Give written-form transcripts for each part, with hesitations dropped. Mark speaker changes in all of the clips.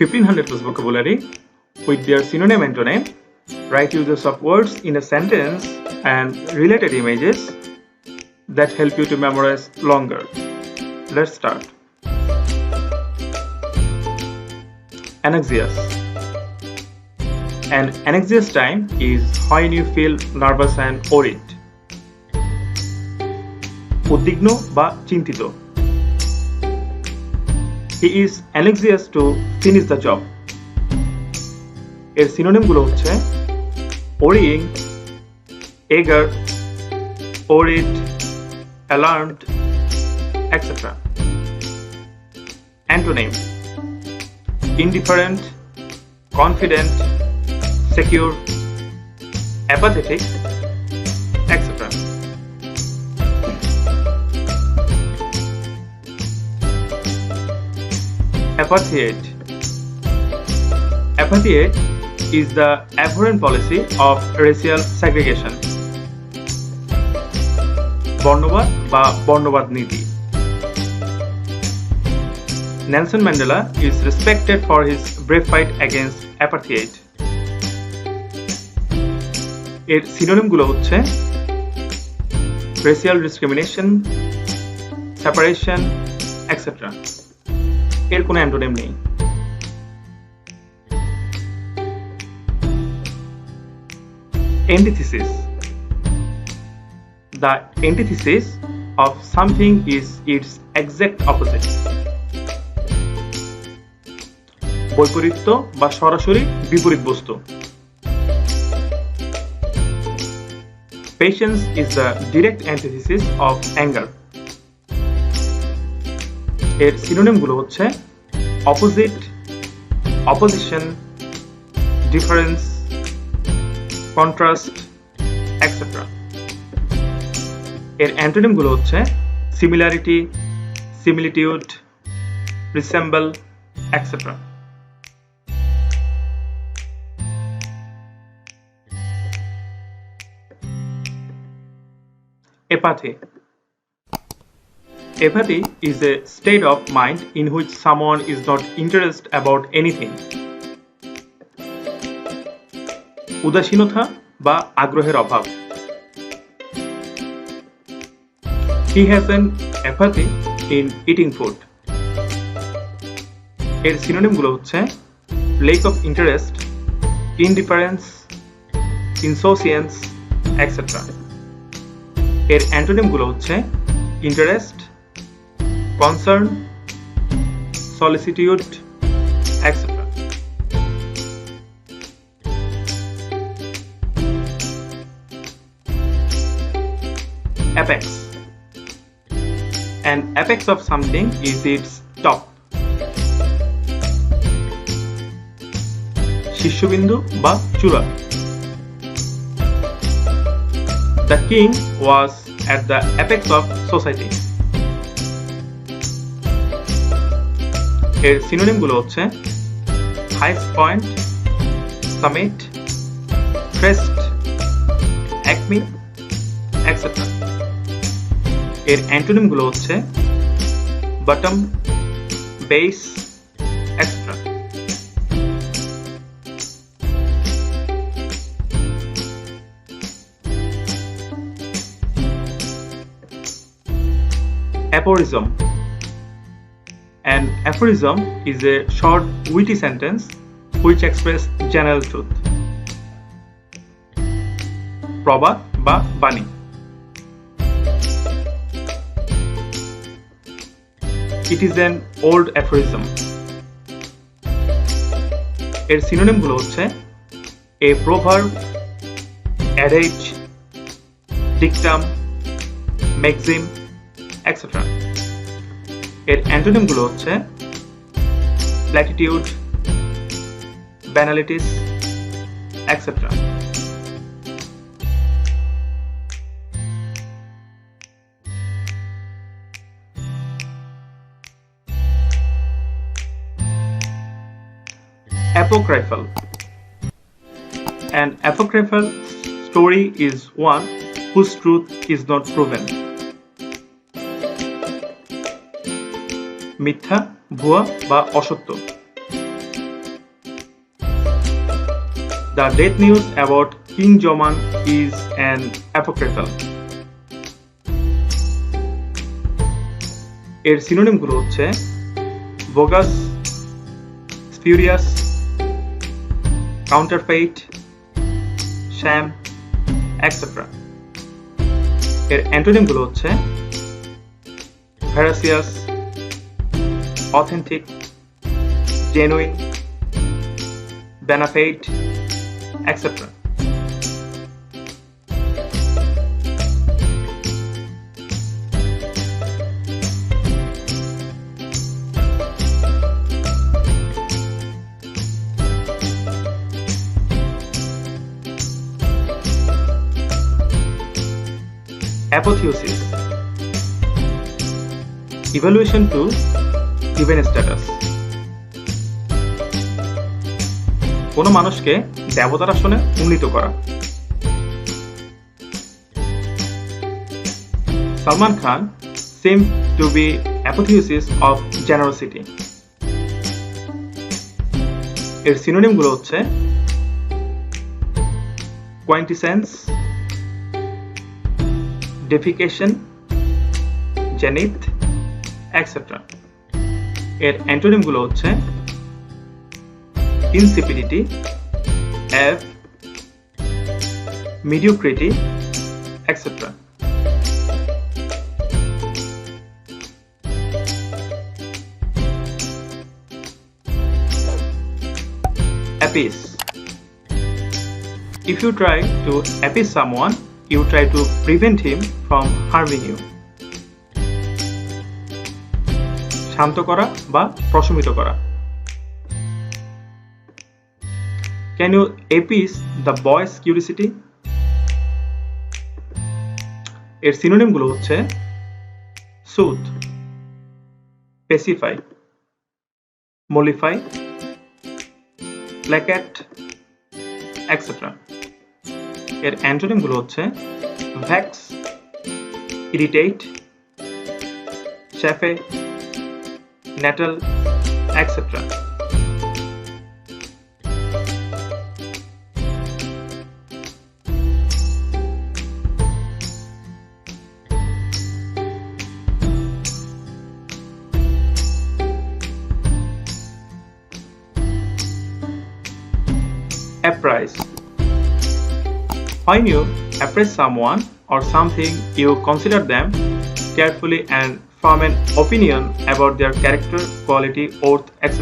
Speaker 1: 1500 plus vocabulary with their synonym antonym, right uses of words in a sentence, and related images that help you to memorize longer. Let's start. Anxious. An anxious time is when you feel nervous and worried. উদ্বিগ্ন বা চিন্তিত. He is anxious to finish the job. এর সিনোনিমগুলো হচ্ছে worrying, eager, worried, alarmed, etc. Antonym: indifferent, confident, secure, apathetic, etc. Apartheid. Apartheid is the abhorrent policy of racial segregation. বর্ণবাদ বা বর্ণবাদ নীতি. Nelson Mandela is respected for his brave fight against apartheid. এর সিনোনিমগুলো হচ্ছে racial discrimination, separation, etc. এর কোনো antonym নেই. Antithesis. The antithesis of something is its exact opposite. বৈপরীত্য বা সরাসরি বিপরীত বস্তু. Patience is the direct antithesis of anger. এর সিনোনিমগুলো হচ্ছে opposite, opposition, difference, contrast, etc. এর অ্যান্টোনিমগুলো হচ্ছে similarity, similitude, resemble, etc. Apathy. Apathy is a state of mind in which someone is not interested about anything. উদাসীনতা বা আগ্রহের অভাব. He has an apathy in eating food. এর সিনোনিমগুলো হচ্ছে lack of interest, indifference, insouciance, etc. এর অ্যান্টোনিমগুলো হচ্ছে interest, concern, solicitude, etc. Apex. An apex of something is its top. শীর্ষবিন্দু বা চূড়া. The king was at the apex of society. এর সিনোনিমগুলো হচ্ছে highest point, summit, crest, acme, etc. এর অ্যান্টোনিমগুলো হচ্ছে bottom, base, etc. Aphorism. An aphorism is a short, witty sentence which expresses general truth. প্রবাদ বা বাণী. It is an old aphorism. এর সিনোনিমগুলো হচ্ছে a proverb, adage, dictum, maxim, etc. এর অ্যান্টোনিমগুলো হচ্ছে platitude, banalities, etc. Apocryphal. An apocryphal story is one whose truth is not proven. মিথ্যা, ভুয়া বা অসত্য. The death news about King Joman is an apocryphal. এর সিনোনিমগুলো হচ্ছে bogus, spurious, counterfeit, sham, etc. এর অ্যান্টোনিমগুলো হচ্ছে veracious, authentic, genuine, bona fide, etc. Apotheosis. Evaluation to given status. কোনো মানুষকে দেবতার আসনে উন্নীত করা। Salman Khan seemed to be apotheosis of generosity. এর সিনোনিমগুলো হচ্ছে quintessence, defecation, zenith, etc. এর অ্যান্টোনিমগুলো হচ্ছে insipidity, F, mediocrity, etc. Appease. If you try to appease someone, you try to prevent him from harming you. শান্ত করা বা প্রশমিত করা। Can you appease the boy's curiosity? এর সিনোনিমগুলো হচ্ছে soothe, pacify, mollify, placate, etc. এর অ্যান্টোনিমগুলো হচ্ছে vex, irritate, chafe, nettle, etc. Appraise. When you appraise someone or something, you consider them carefully and form an opinion about their character, quality, worth, etc.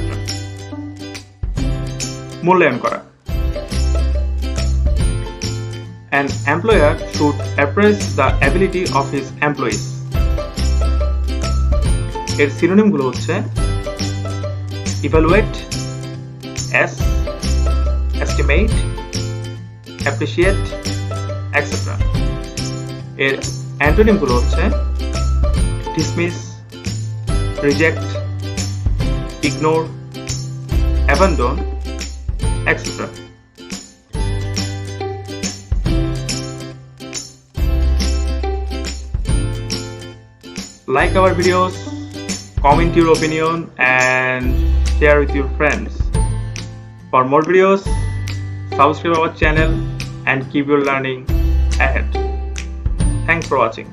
Speaker 1: মূল্যায়ন করা. An employer should appraise the ability of his employees. এর সিনোনিমগুলো হচ্ছে evaluate, S, estimate, appreciate, etc. এর অ্যান্টোনিমগুলো হচ্ছে dismiss, reject, ignore, abandon, etc. Like our videos, comment your opinion and share with your friends. For more videos, subscribe our channel and keep your learning ahead. Thanks for watching.